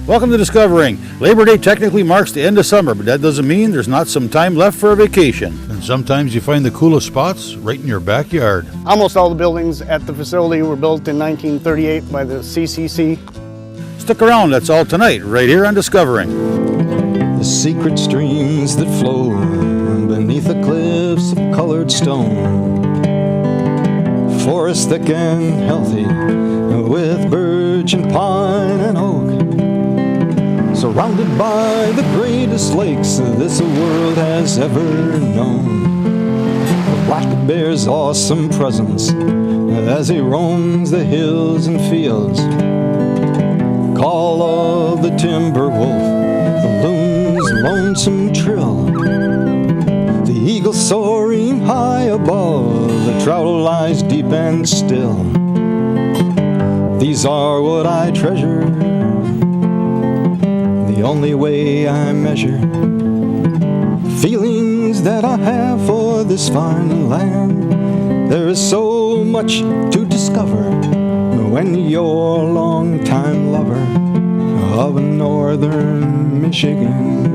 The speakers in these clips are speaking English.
Welcome to Discovering. Labor Day technically marks the end of summer, but that doesn't mean there's not some time left for a vacation. And sometimes you find the coolest spots right in your backyard. Almost all the buildings at the facility were built in 1938 by the CCC. Stick around, that's all tonight, right here on Discovering. The secret streams that flow beneath the cliffs of colored stone. Forest thick and healthy with birch and pine and oak. Surrounded by the greatest lakes this world has ever known. The black bear's awesome presence as he roams the hills and fields. Call of the timber wolf, the loon's lonesome trill. The eagle soaring high above, the trout lies deep and still. These are what I treasure, the only way I measure feelings that I have for this fine land. There is so much to discover when you're a long-time lover of northern Michigan.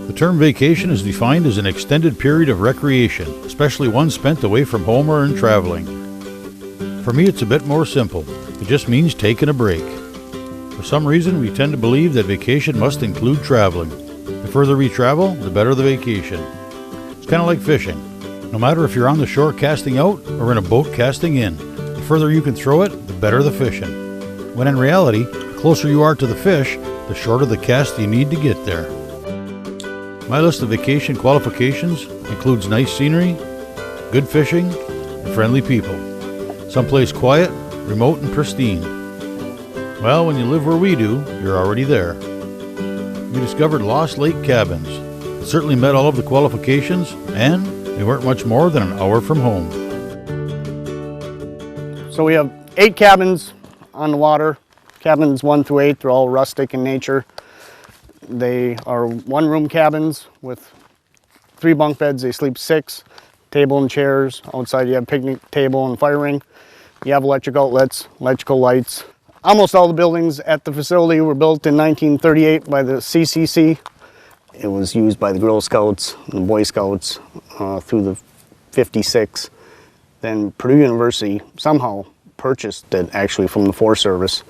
The term vacation is defined as an extended period of recreation, especially one spent away from home or in traveling. For me, it's a bit more simple. It just means taking a break. For some reason, we tend to believe that vacation must include traveling. The further we travel, the better the vacation. It's kind of like fishing. No matter if you're on the shore casting out or in a boat casting in, the further you can throw it, the better the fishing. When in reality, the closer you are to the fish, the shorter the cast you need to get there. My list of vacation qualifications includes nice scenery, good fishing, and friendly people. Someplace quiet, remote, and pristine. Well, when you live where we do, you're already there. We discovered Lost Lake Cabins. It certainly met all of the qualifications, and they weren't much more than an hour from home. So we have 8 cabins on the water. Cabins 1 through 8, they're all rustic in nature. They are one-room cabins with 3 bunk beds. They sleep 6, table and chairs. Outside you have picnic table and fire ring. You have electric outlets, electrical lights. Almost all the buildings at the facility were built in 1938 by the CCC. It was used by the Girl Scouts and the Boy Scouts through the 56. Then Purdue University somehow purchased it actually from the Forest Service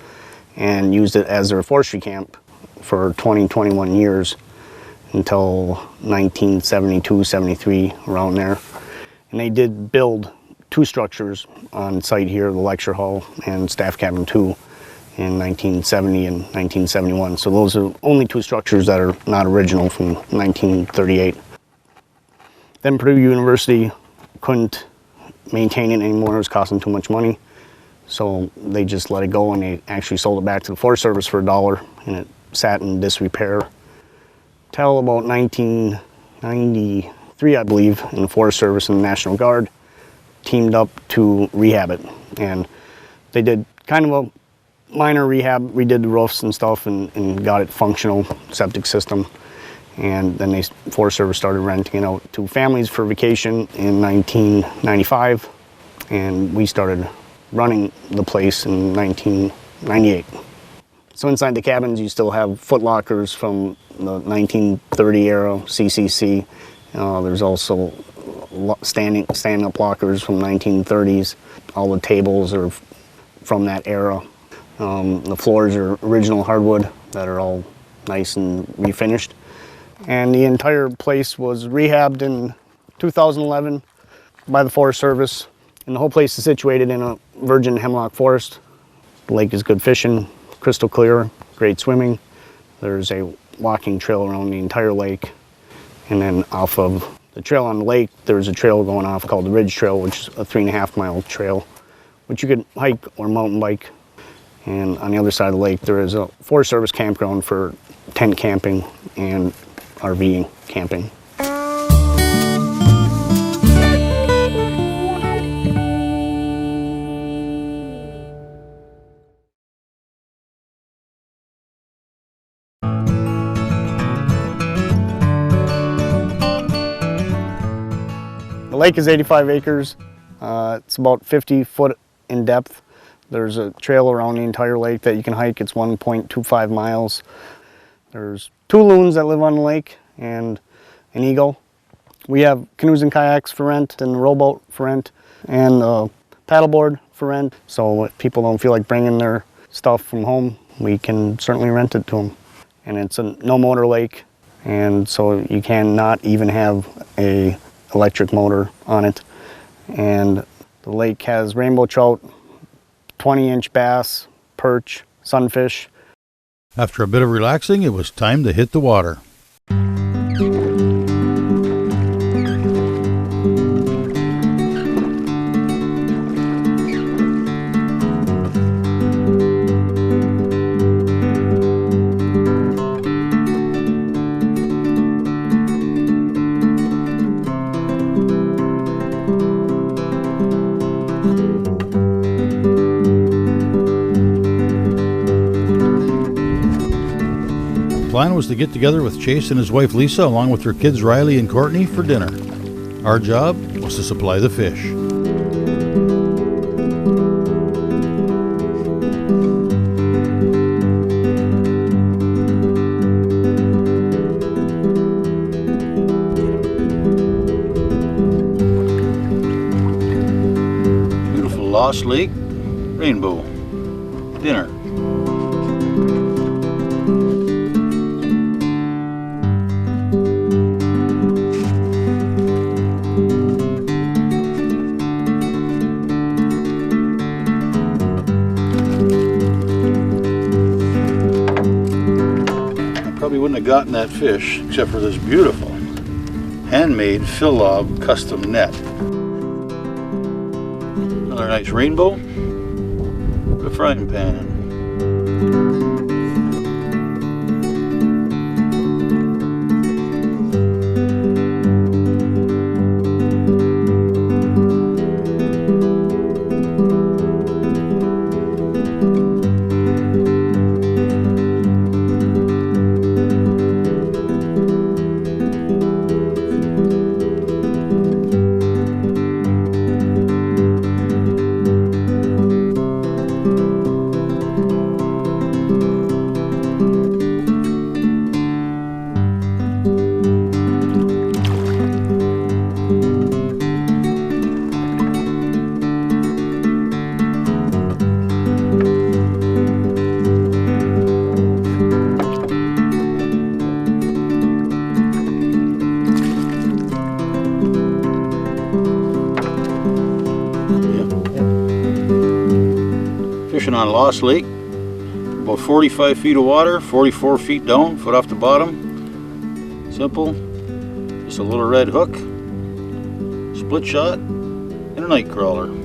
and used it as their forestry camp for 21 years until 1972, 73, around there. And they did build 2 structures on site here, the lecture hall and staff cabin 2 in 1970 and 1971. So those are only 2 structures that are not original from 1938. Then Purdue University couldn't maintain it anymore. It was costing too much money. So they just let it go, and they actually sold it back to the Forest Service for $1, and it sat in disrepair till about 1993, I believe, and the Forest Service and the National Guard teamed up to rehab it. And they did kind of a minor rehab, redid the roofs and stuff, and got it functional, septic system. And then the Forest Service started renting it out to families for vacation in 1995, and we started running the place in 1998. So inside the cabins, you still have foot lockers from the 1930 era CCC. There's also stand-up lockers from 1930s. All the tables are from that era. The floors are original hardwood that are all nice and refinished. And the entire place was rehabbed in 2011 by the Forest Service. And the whole place is situated in a virgin hemlock forest. The lake is good fishing, crystal clear, great swimming. There's a walking trail around the entire lake. And then off of the trail on the lake, there's a trail going off called the Ridge Trail, which is a 3.5-mile trail, which you could hike or mountain bike. And on the other side of the lake, there is a Forest Service campground for tent camping and RV camping. lake is 85 acres. It's about 50 foot in depth. There's a trail around the entire lake that you can hike. It's 1.25 miles. There's 2 loons that live on the lake and an eagle. We have canoes and kayaks for rent and a rowboat for rent and a paddleboard for rent. So if people don't feel like bringing their stuff from home, we can certainly rent it to them. And it's a no motor lake, and so you cannot even have a electric motor on it. And the lake has rainbow trout, 20-inch bass, perch, sunfish. After a bit of relaxing, it was time to hit the water. The plan was to get together with Chase and his wife Lisa along with their kids Riley and Courtney for dinner. Our job was to supply the fish. Beautiful Lost Lake, Rainbow, dinner. Probably wouldn't have gotten that fish except for this beautiful handmade fill lob custom net. Another nice rainbow with a frying pan. Fishing on Lost Lake, about 45 feet of water, 44 feet down, foot off the bottom. Simple, just a little red hook, split shot, and a night crawler.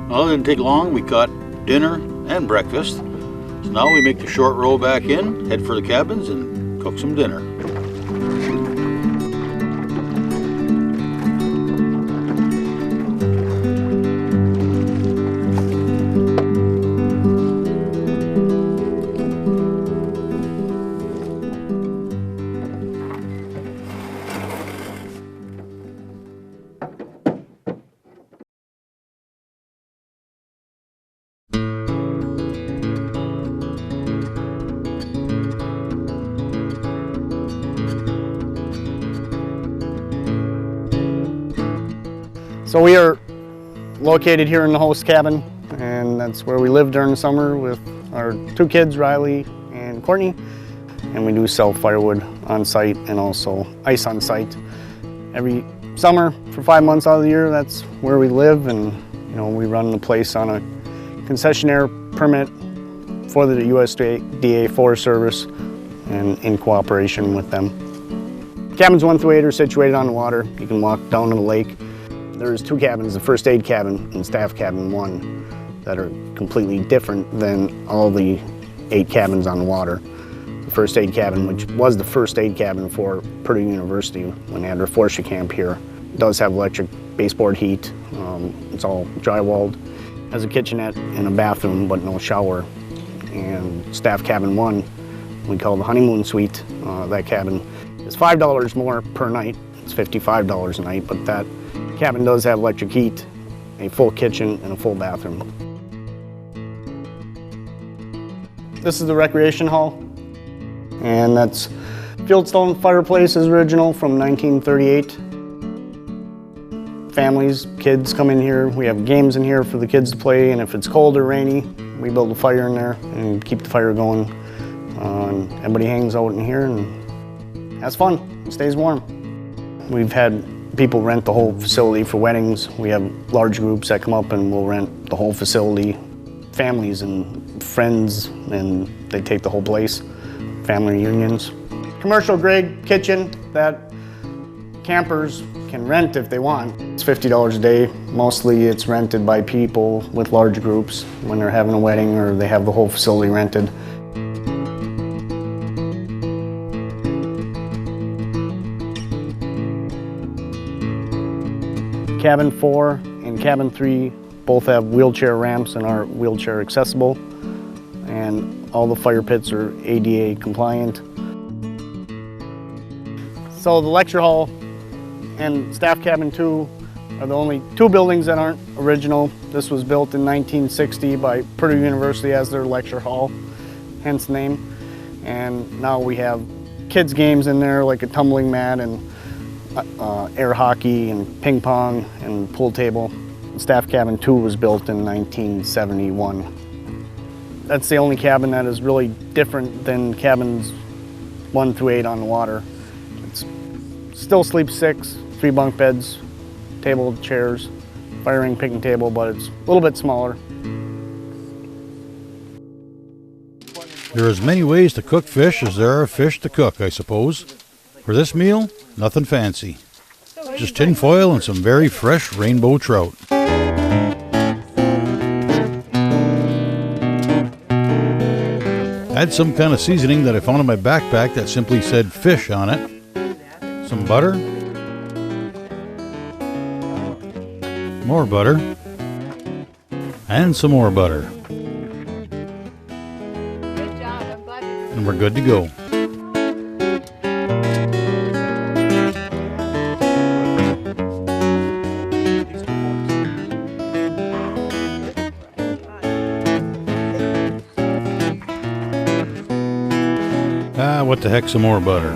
Well, it didn't take long. We caught dinner and breakfast. So now we make the short row back in, head for the cabins, and cook some dinner. So we are located here in the host cabin, and that's where we live during the summer with our 2 kids, Riley and Courtney. And we do sell firewood on site and also ice on site. Every summer for 5 months out of the year, that's where we live, and we run the place on a concessionaire permit for the USDA Forest Service and in cooperation with them. Cabins 1 through 8 are situated on the water. You can walk down to the lake. There's 2 cabins, the first aid cabin and staff cabin 1, that are completely different than all the 8 cabins on the water. The first aid cabin, which was the first aid cabin for Purdue University when they had their forestry camp here, does have electric baseboard heat. It's all drywalled. Has a kitchenette and a bathroom, but no shower. And staff cabin 1, we call the honeymoon suite. That cabin is $5 more per night. It's $55 a night, but that cabin does have electric heat, a full kitchen, and a full bathroom. This is the recreation hall, and that's fieldstone fireplace is original from 1938. Families, kids come in here. We have games in here for the kids to play, and if it's cold or rainy, we build a fire in there and keep the fire going. And everybody hangs out in here and has fun, and stays warm. We've had people rent the whole facility for weddings. We have large groups that come up and will rent the whole facility. Families and friends, and they take the whole place. Family reunions. Commercial grade kitchen that campers can rent if they want. It's $50 a day. Mostly it's rented by people with large groups when they're having a wedding or they have the whole facility rented. Cabin 4 and Cabin 3 both have wheelchair ramps and are wheelchair accessible, and all the fire pits are ADA compliant. So the lecture hall and staff cabin 2 are the only 2 buildings that aren't original. This was built in 1960 by Purdue University as their lecture hall, hence the name. And now we have kids games in there like a tumbling mat and air hockey and ping pong and pool table. Staff cabin 2 was built in 1971. That's the only cabin that is really different than cabins 1 through 8 on the water. It still sleeps 6, 3 bunk beds, table, chairs, fire ring, picnic table, but it's a little bit smaller. There are as many ways to cook fish as there are fish to cook, I suppose. For this meal, nothing fancy. Just tin foil and some very fresh rainbow trout. Add some kind of seasoning that I found in my backpack that simply said fish on it. Some butter. More butter. And some more butter. Good job, I'm glad you And we're good to go. What the heck, some more butter.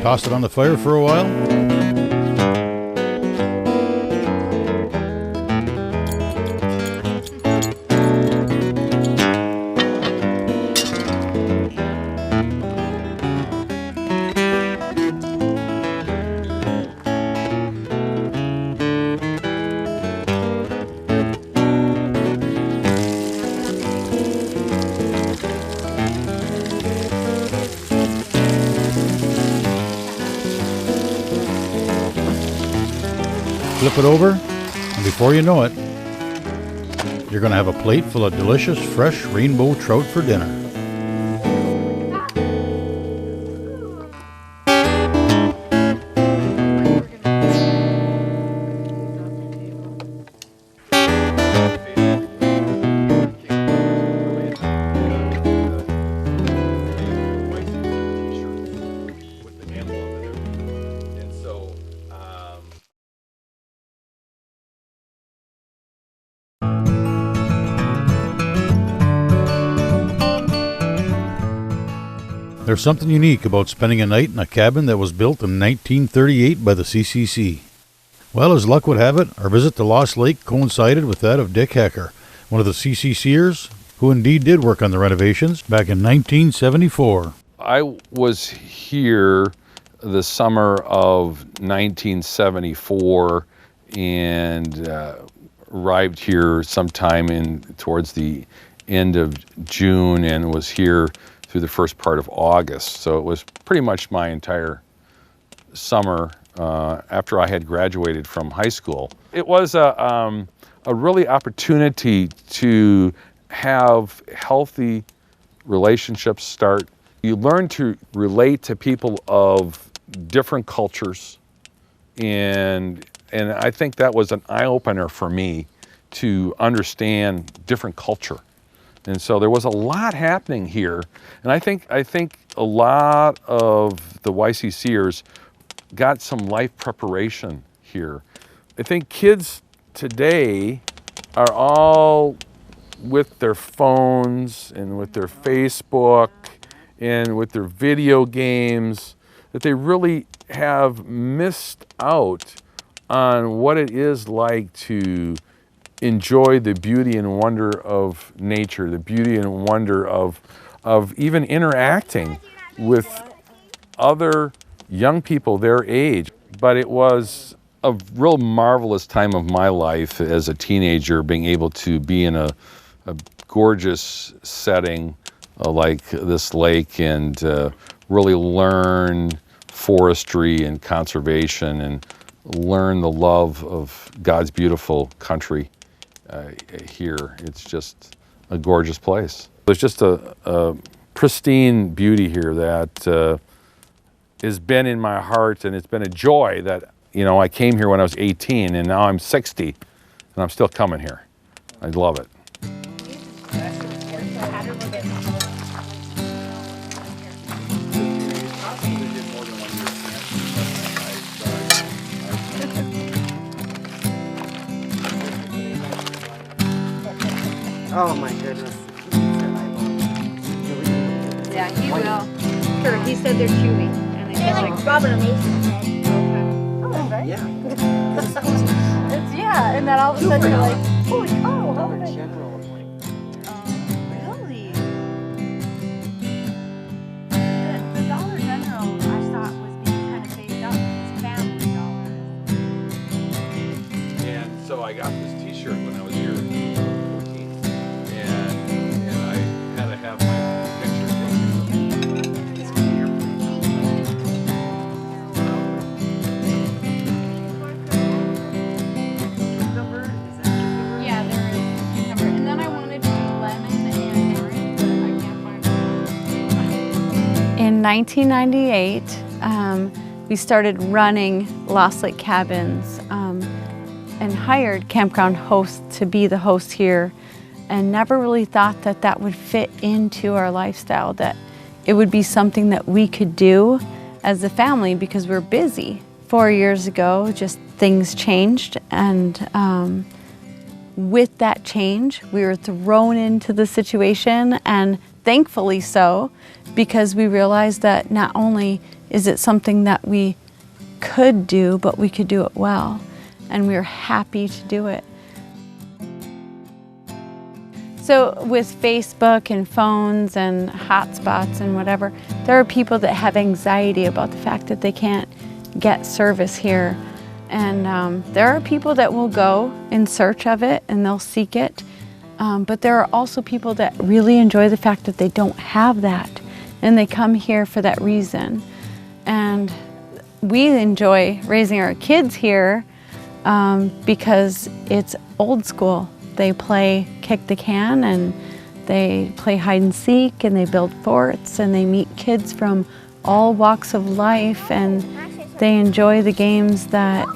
Toss it on the fire for a while. Flip it over, and before you know it, you're going to have a plate full of delicious, fresh rainbow trout for dinner. There's something unique about spending a night in a cabin that was built in 1938 by the CCC. Well, as luck would have it, our visit to Lost Lake coincided with that of Dick Hecker, one of the CCCers, who indeed did work on the renovations back in 1974. I was here the summer of 1974 and arrived here sometime towards the end of June and was here through the first part of August. So it was pretty much my entire summer after I had graduated from high school. It was a really opportunity to have healthy relationships start. You learn to relate to people of different cultures, and I think that was an eye-opener for me to understand different culture. And so there was a lot happening here, and I think a lot of the YCCers got some life preparation here. I think kids today are all with their phones and with their Facebook and with their video games, that they really have missed out on what it is like to enjoy the beauty and wonder of nature, the beauty and wonder of even interacting with other young people their age. But it was a real marvelous time of my life as a teenager, being able to be in a gorgeous setting like this lake and really learn forestry and conservation and learn the love of God's beautiful country. Here. It's just a gorgeous place. There's just a pristine beauty here that has been in my heart, and it's been a joy that, you know, I came here when I was 18 and now I'm 60 and I'm still coming here. I love it. Oh my goodness. Yeah, he will. Sure, he said they're chewy. And They're like Robert and Mason said. Oh, right? Yeah. It's, yeah, and then all of a sudden you're like, oh, how did I? General, like, Really? The Dollar General, I thought, was being kind of phased out as family dollars. And so I got this t-shirt when I was here at 14, and I had to have my picture taken. Yeah, there is cucumber. And then I wanted to do lemon and orange, but I can't find it. In 1998, we started running Lost Lake Cabins and hired campground hosts to be the host here, and never really thought that that would fit into our lifestyle, that it would be something that we could do as a family because we're busy. 4 years ago, just things changed, and with that change, we were thrown into the situation, and thankfully so, because we realized that not only is it something that we could do, but we could do it well, and we were happy to do it. So with Facebook and phones and hotspots and whatever, there are people that have anxiety about the fact that they can't get service here. And there are people that will go in search of it and they'll seek it. But there are also people that really enjoy the fact that they don't have that, and they come here for that reason. And we enjoy raising our kids here, because it's old school. They play kick the can, and they play hide and seek, and they build forts, and they meet kids from all walks of life, and they enjoy the games that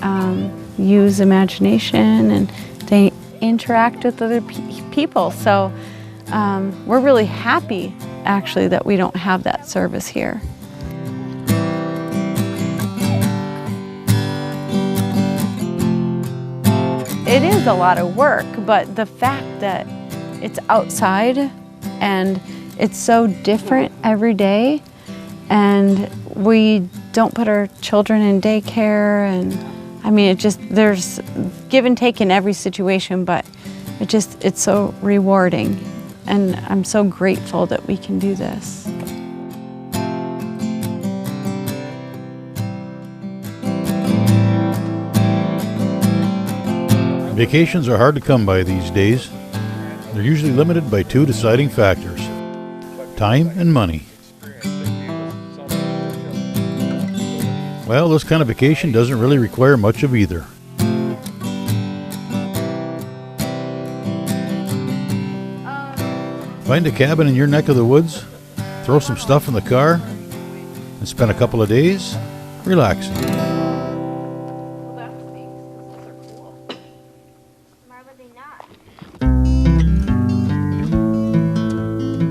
use imagination, and they interact with other people. So we're really happy, actually, that we don't have that service here. It is a lot of work, but the fact that it's outside and it's so different every day, and we don't put our children in daycare, and I mean, there's give and take in every situation, but it's so rewarding, and I'm so grateful that we can do this. Vacations are hard to come by these days. They're usually limited by two deciding factors: time and money. Well, this kind of vacation doesn't really require much of either. Find a cabin in your neck of the woods, throw some stuff in the car, and spend a couple of days relaxing.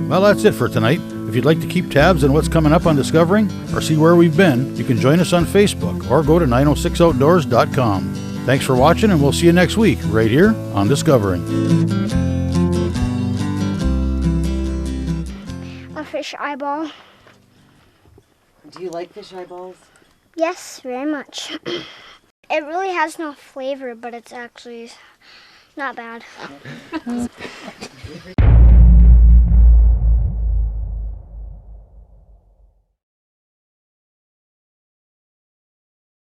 Well, that's it for tonight. If you'd like to keep tabs on what's coming up on Discovering or see where we've been, you can join us on Facebook or go to 906outdoors.com. Thanks for watching, and we'll see you next week right here on Discovering. A fish eyeball. Do you like fish eyeballs? Yes, very much. It really has no flavor, but it's actually not bad.